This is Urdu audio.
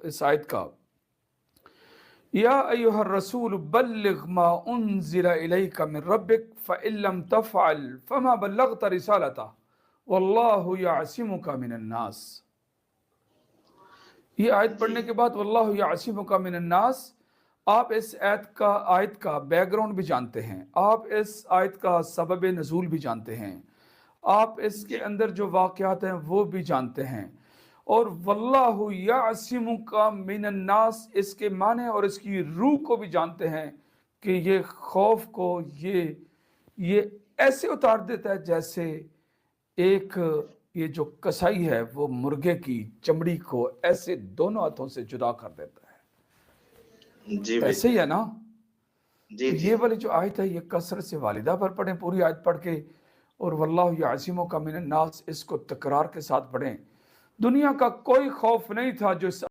اس آیت کا، یا ایہا الرسول بلغ ما انزل الیک من ربک فإن لم تفعل فما بلغت رسالتہ واللہ یعصمک من الناس۔ یہ آیت پڑھنے کے بعد واللہ یعصمک من الناس، آپ اس آیت کا بیک گراؤنڈ بھی جانتے ہیں، آپ اس آیت کا سبب نزول بھی جانتے ہیں، آپ اس کے اندر جو واقعات ہیں وہ بھی جانتے ہیں، اور واللہ یعصمک من الناس اس کے معنی اور اس کی روح کو بھی جانتے ہیں کہ یہ خوف کو یہ ایسے اتار دیتا ہے جیسے ایک یہ جو کسائی ہے وہ مرغے کی چمڑی کو ایسے دونوں ہاتھوں سے جدا کر دیتا ہے، جی بھائی ایسے ہی ہے نا۔ جی جی یہ والی جو آیت ہے یہ کثرت سے والدہ پر پڑھیں، پوری آیت پڑھ کے، اور واللہ یعصمک من الناس اس کو تکرار کے ساتھ پڑھیں۔ دنیا کا کوئی خوف نہیں تھا جو اس